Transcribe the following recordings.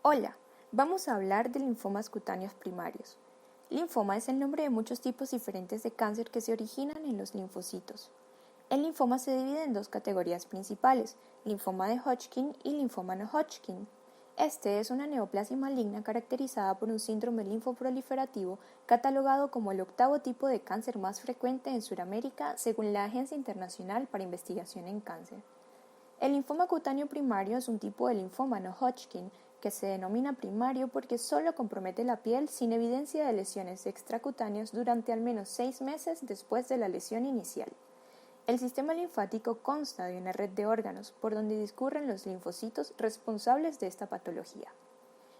Hola, vamos a hablar de linfomas cutáneos primarios. Linfoma es el nombre de muchos tipos diferentes de cáncer que se originan en los linfocitos. El linfoma se divide en dos categorías principales, linfoma de Hodgkin y linfoma no Hodgkin. Este es una neoplasia maligna caracterizada por un síndrome linfoproliferativo catalogado como el octavo tipo de cáncer más frecuente en Sudamérica según la Agencia Internacional para Investigación en Cáncer. El linfoma cutáneo primario es un tipo de linfoma no Hodgkin que se denomina primario porque solo compromete la piel sin evidencia de lesiones extracutáneas durante al menos 6 meses después de la lesión inicial. El sistema linfático consta de una red de órganos por donde discurren los linfocitos responsables de esta patología.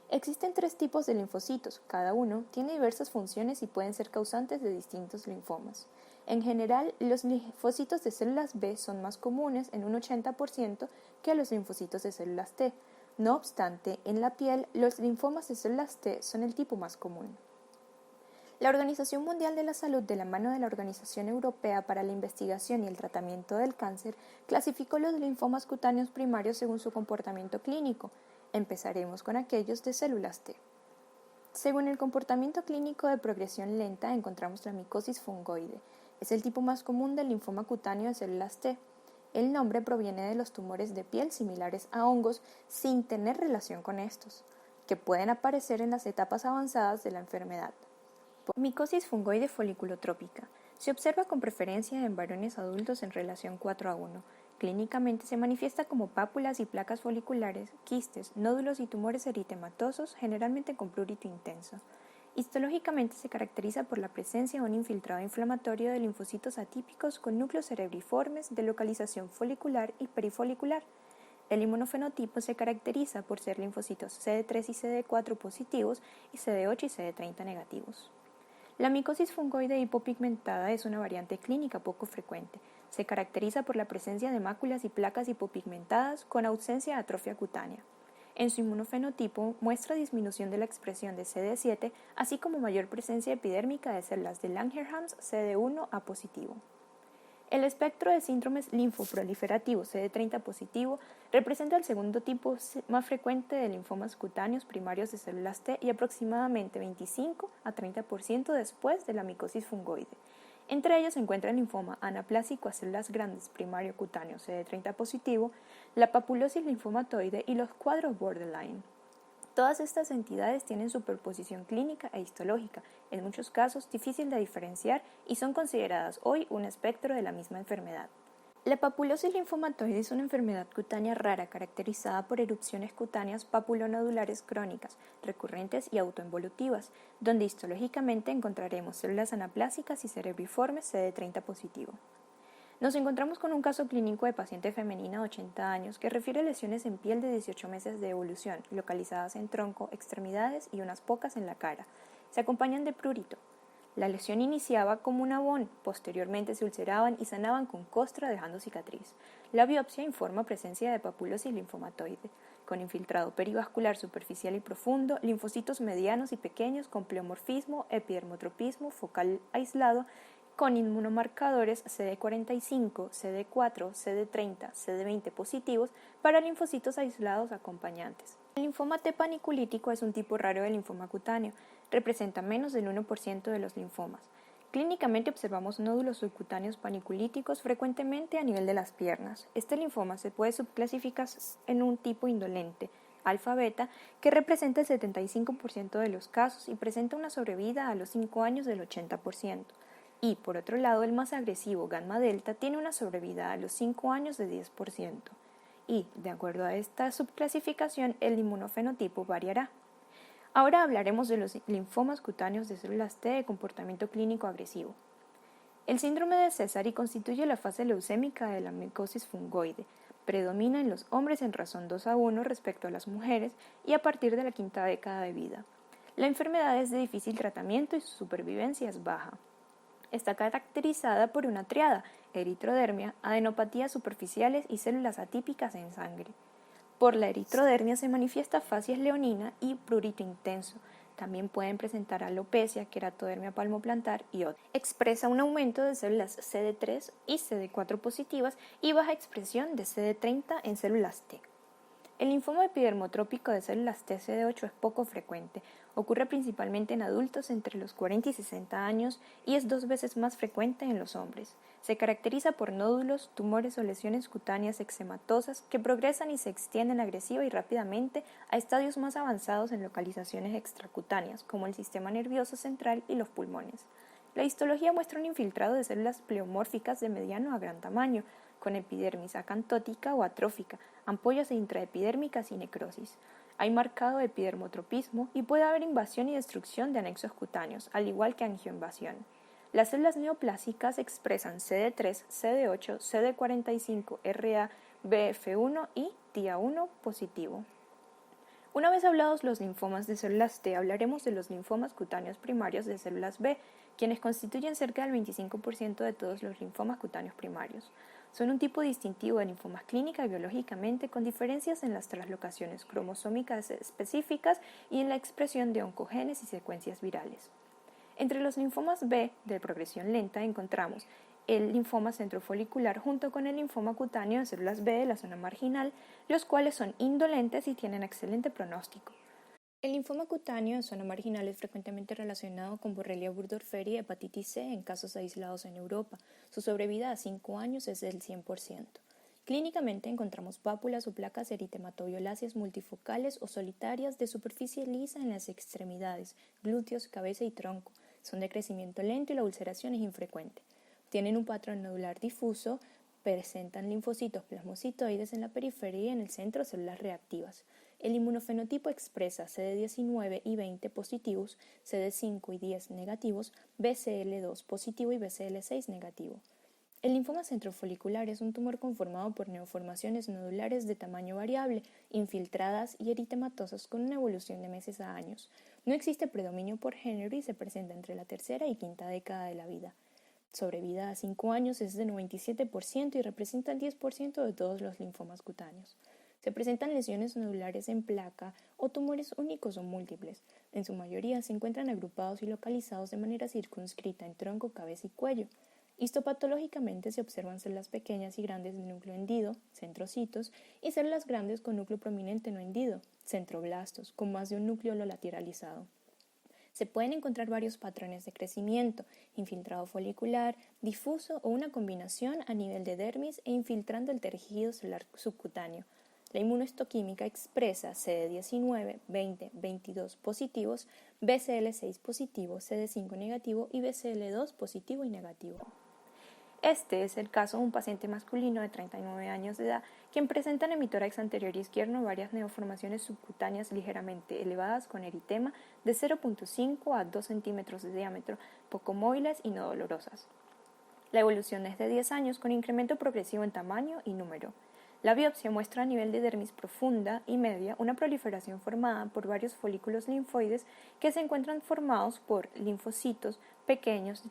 Existen 3 tipos de linfocitos, cada uno tiene diversas funciones y pueden ser causantes de distintos linfomas. En general, los linfocitos de células B son más comunes en un 80% que los linfocitos de células T. No obstante, en la piel, los linfomas de células T son el tipo más común. La Organización Mundial de la Salud, de la mano de la Organización Europea para la Investigación y el Tratamiento del Cáncer, clasificó los linfomas cutáneos primarios según su comportamiento clínico. Empezaremos con aquellos de células T. Según el comportamiento clínico de progresión lenta, encontramos la micosis fungoide. Es el tipo más común del linfoma cutáneo de células T. El nombre proviene de los tumores de piel similares a hongos sin tener relación con estos, que pueden aparecer en las etapas avanzadas de la enfermedad. Micosis fungoide foliculotrópica. Se observa con preferencia en varones adultos en relación 4:1. Clínicamente se manifiesta como pápulas y placas foliculares, quistes, nódulos y tumores eritematosos, generalmente con prurito intenso. Histológicamente se caracteriza por la presencia de un infiltrado inflamatorio de linfocitos atípicos con núcleos cerebriformes de localización folicular y perifolicular. El inmunofenotipo se caracteriza por ser linfocitos CD3 y CD4 positivos y CD8 y CD30 negativos. La micosis fungoide hipopigmentada es una variante clínica poco frecuente. Se caracteriza por la presencia de máculas y placas hipopigmentadas con ausencia de atrofia cutánea. En su inmunofenotipo muestra disminución de la expresión de CD7, así como mayor presencia epidérmica de células de Langerhans CD1A positivo. El espectro de síndromes linfoproliferativos CD30 positivo representa el segundo tipo más frecuente de linfomas cutáneos primarios de células T y aproximadamente 25 a 30% después de la micosis fungoide. Entre ellos se encuentra el linfoma anaplásico a células grandes primario cutáneo CD30 positivo, la papulosis linfomatoide y los cuadros borderline. Todas estas entidades tienen superposición clínica e histológica, en muchos casos difícil de diferenciar y son consideradas hoy un espectro de la misma enfermedad. La papulosis linfomatoide es una enfermedad cutánea rara caracterizada por erupciones cutáneas papulonodulares crónicas, recurrentes y autoinvolutivas, donde histológicamente encontraremos células anaplásicas y cerebriformes CD30 positivo. Nos encontramos con un caso clínico de paciente femenina de 80 años que refiere lesiones en piel de 18 meses de evolución, localizadas en tronco, extremidades y unas pocas en la cara. Se acompañan de prurito. La lesión iniciaba como un abón, posteriormente se ulceraban y sanaban con costra dejando cicatriz. La biopsia informa presencia de papulosis linfomatoide, con infiltrado perivascular superficial y profundo, linfocitos medianos y pequeños con pleomorfismo, epidermotropismo focal aislado, con inmunomarcadores CD45, CD4, CD30, CD20 positivos para linfocitos aislados acompañantes. El linfoma T paniculítico es un tipo raro de linfoma cutáneo, representa menos del 1% de los linfomas. Clínicamente observamos nódulos subcutáneos paniculíticos frecuentemente a nivel de las piernas. Este linfoma se puede subclasificar en un tipo indolente, alfa-beta, que representa el 75% de los casos y presenta una sobrevida a los 5 años del 80%. Y, por otro lado, el más agresivo, gamma-delta, tiene una sobrevida a los 5 años de 10%. Y, de acuerdo a esta subclasificación, el inmunofenotipo variará. Ahora hablaremos de los linfomas cutáneos de células T de comportamiento clínico agresivo. El síndrome de Sézary constituye la fase leucémica de la micosis fungoide. Predomina en los hombres en razón 2:1 respecto a las mujeres y a partir de la 5ª década de vida. La enfermedad es de difícil tratamiento y su supervivencia es baja. Está caracterizada por una triada, eritrodermia, adenopatías superficiales y células atípicas en sangre. Por la eritrodermia se manifiesta facies leonina y prurito intenso. También pueden presentar alopecia, queratodermia palmoplantar y otros. Expresa un aumento de células CD3 y CD4 positivas y baja expresión de CD30 en células T. El linfoma epidermotrópico de células T CD8 es poco frecuente, ocurre principalmente en adultos entre los 40 y 60 años y es 2 veces más frecuente en los hombres. Se caracteriza por nódulos, tumores o lesiones cutáneas eczematosas que progresan y se extienden agresiva y rápidamente a estadios más avanzados en localizaciones extracutáneas, como el sistema nervioso central y los pulmones. La histología muestra un infiltrado de células pleomórficas de mediano a gran tamaño, con epidermis acantótica o atrófica, ampollas intraepidérmicas y necrosis. Hay marcado epidermotropismo y puede haber invasión y destrucción de anexos cutáneos, al igual que angioinvasión. Las células neoplásicas expresan CD3, CD8, CD45, RA, BF1 y TIA1 positivo. Una vez hablados los linfomas de células T, hablaremos de los linfomas cutáneos primarios de células B, quienes constituyen cerca del 25% de todos los linfomas cutáneos primarios. Son un tipo distintivo de linfomas clínica y biológicamente, con diferencias en las translocaciones cromosómicas específicas y en la expresión de oncogenes y secuencias virales. Entre los linfomas B de progresión lenta encontramos el linfoma centrofolicular junto con el linfoma cutáneo de células B de la zona marginal, los cuales son indolentes y tienen excelente pronóstico. El linfoma cutáneo de zona marginal es frecuentemente relacionado con Borrelia burgdorferi y hepatitis C en casos aislados en Europa. Su sobrevida a 5 años es del 100%. Clínicamente encontramos pápulas o placas eritematoviolaceas multifocales o solitarias de superficie lisa en las extremidades, glúteos, cabeza y tronco. Son de crecimiento lento y la ulceración es infrecuente. Tienen un patrón nodular difuso, presentan linfocitos plasmocitoides en la periferia y en el centro células reactivas. El inmunofenotipo expresa CD19 y 20 positivos, CD5 y 10 negativos, BCL2 positivo y BCL6 negativo. El linfoma centrofolicular es un tumor conformado por neoformaciones nodulares de tamaño variable, infiltradas y eritematosas con una evolución de meses a años. No existe predominio por género y se presenta entre la tercera y quinta década de la vida. Sobrevida a 5 años es de 97% y representa el 10% de todos los linfomas cutáneos. Se presentan lesiones nodulares en placa o tumores únicos o múltiples. En su mayoría se encuentran agrupados y localizados de manera circunscrita en tronco, cabeza y cuello. Histopatológicamente se observan células pequeñas y grandes de núcleo hendido, centrocitos, y células grandes con núcleo prominente no hendido, centroblastos, con más de un núcleo lateralizado. Se pueden encontrar varios patrones de crecimiento, infiltrado folicular, difuso o una combinación a nivel de dermis e infiltrando el tejido celular subcutáneo. La inmunohistoquímica expresa CD19, 20, 22 positivos, BCL6 positivo, CD5 negativo y BCL2 positivo y negativo. Este es el caso de un paciente masculino de 39 años de edad, quien presenta en hemitórax anterior izquierdo varias neoformaciones subcutáneas ligeramente elevadas con eritema de 0.5 a 2 centímetros de diámetro, poco móviles y no dolorosas. La evolución es de 10 años con incremento progresivo en tamaño y número. La biopsia muestra a nivel de dermis profunda y media una proliferación formada por varios folículos linfoides que se encuentran formados por linfocitos pequeños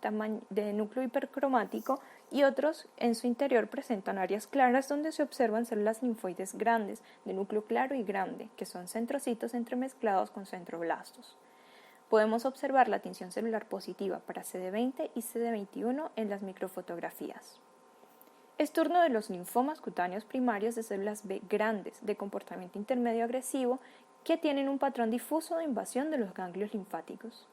de núcleo hipercromático y otros en su interior presentan áreas claras donde se observan células linfoides grandes de núcleo claro y grande, que son centrocitos entremezclados con centroblastos. Podemos observar la tinción celular positiva para CD20 y CD21 en las microfotografías. Es turno de los linfomas cutáneos primarios de células B grandes, de comportamiento intermedio agresivo, que tienen un patrón difuso de invasión de los ganglios linfáticos.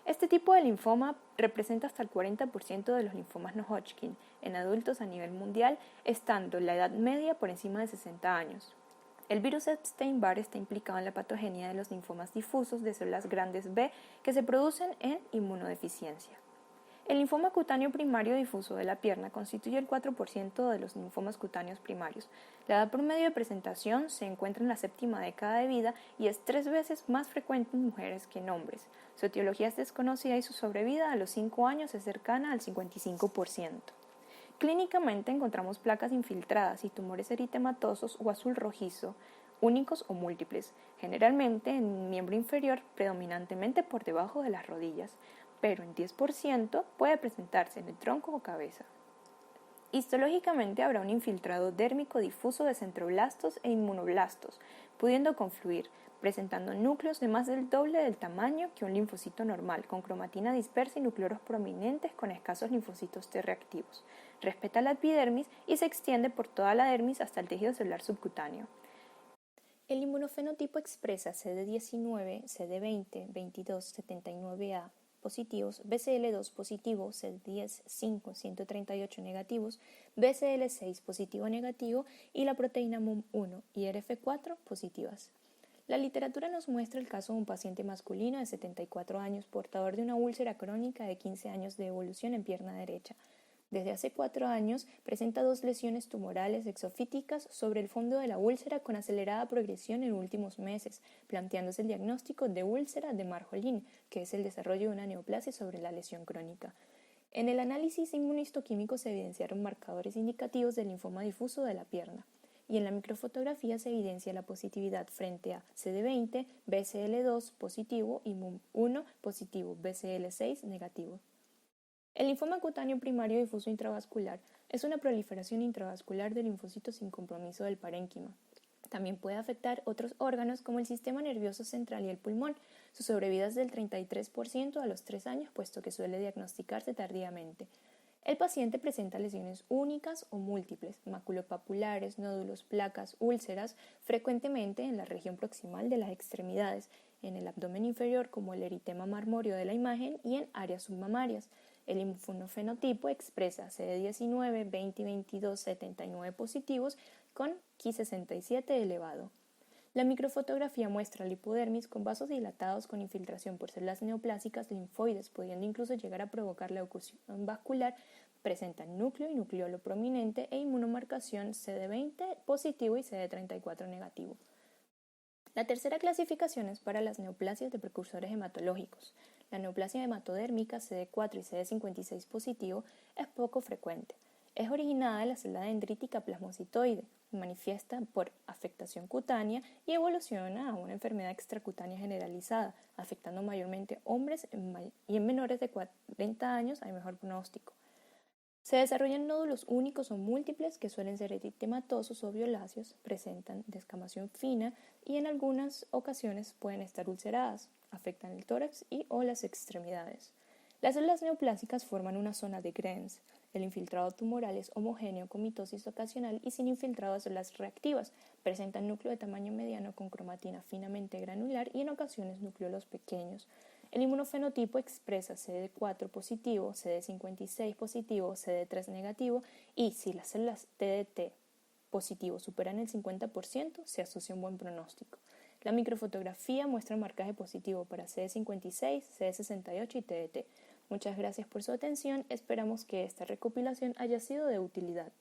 Este tipo de linfoma representa hasta el 40% de los linfomas no Hodgkin en adultos a nivel mundial, estando la edad media por encima de 60 años. El virus Epstein-Barr está implicado en la patogenia de los linfomas difusos de células grandes B que se producen en inmunodeficiencia. El linfoma cutáneo primario difuso de la pierna constituye el 4% de los linfomas cutáneos primarios. La edad promedio de presentación se encuentra en la séptima década de vida y es 3 veces más frecuente en mujeres que en hombres. Su etiología es desconocida y su sobrevida a los 5 años es cercana al 55%. Clínicamente encontramos placas infiltradas y tumores eritematosos o azul rojizo, únicos o múltiples, generalmente en el miembro inferior, predominantemente por debajo de las rodillas, pero en 10% puede presentarse en el tronco o cabeza. Histológicamente habrá un infiltrado dérmico difuso de centroblastos e inmunoblastos, pudiendo confluir, presentando núcleos de más del doble del tamaño que un linfocito normal, con cromatina dispersa y nucleoros prominentes con escasos linfocitos T reactivos. Respeta la epidermis y se extiende por toda la dermis hasta el tejido celular subcutáneo. El inmunofenotipo expresa CD19, CD20, 22, 79A positivos, BCL2 positivo, CD10, 5, 138 negativos, BCL6 positivo negativo y la proteína MUM1 y RF4 positivas. La literatura nos muestra el caso de un paciente masculino de 74 años portador de una úlcera crónica de 15 años de evolución en pierna derecha. Desde hace 4 años presenta 2 lesiones tumorales exofíticas sobre el fondo de la úlcera con acelerada progresión en últimos meses, planteándose el diagnóstico de úlcera de Marjolin, que es el desarrollo de una neoplasia sobre la lesión crónica. En el análisis inmunistoquímico se evidenciaron marcadores indicativos del linfoma difuso de la pierna, y en la microfotografía se evidencia la positividad frente a CD20, BCL2 positivo y MUM1 positivo, BCL6 negativo. El linfoma cutáneo primario difuso intravascular es una proliferación intravascular de linfocitos sin compromiso del parénquima. También puede afectar otros órganos como el sistema nervioso central y el pulmón. Su sobrevida es del 33% a los 3 años, puesto que suele diagnosticarse tardíamente. El paciente presenta lesiones únicas o múltiples, maculopapulares, nódulos, placas, úlceras, frecuentemente en la región proximal de las extremidades, en el abdomen inferior como el eritema marmóreo de la imagen y en áreas submamarias. El inmunofenotipo expresa CD19, 20 y 22, 79 positivos con Ki67 elevado. La microfotografía muestra la hipodermis con vasos dilatados con infiltración por células neoplásicas linfoides, pudiendo incluso llegar a provocar la oclusión vascular. Presentan núcleo y nucleolo prominente e inmunomarcación CD20 positivo y CD34 negativo. La tercera clasificación es para las neoplasias de precursores hematológicos. La neoplasia hematodérmica CD4 y CD56 positivo es poco frecuente. Es originada de la célula dendrítica plasmocitoide, manifiesta por afectación cutánea y evoluciona a una enfermedad extracutánea generalizada, afectando mayormente hombres y en menores de 40 años hay mejor pronóstico. Se desarrollan nódulos únicos o múltiples que suelen ser eritematosos o violáceos, presentan descamación fina y en algunas ocasiones pueden estar ulceradas, afectan el tórax y o las extremidades. Las células neoplásicas forman una zona de Grens. El infiltrado tumoral es homogéneo con mitosis ocasional y sin infiltrado de células reactivas. Presentan núcleo de tamaño mediano con cromatina finamente granular y en ocasiones nucleolos pequeños. El inmunofenotipo expresa CD4 positivo, CD56 positivo, CD3 negativo y si las células TDT positivo superan el 50%, se asocia un buen pronóstico. La microfotografía muestra marcaje positivo para CD56, CD68 y TDT. Muchas gracias por su atención, esperamos que esta recopilación haya sido de utilidad.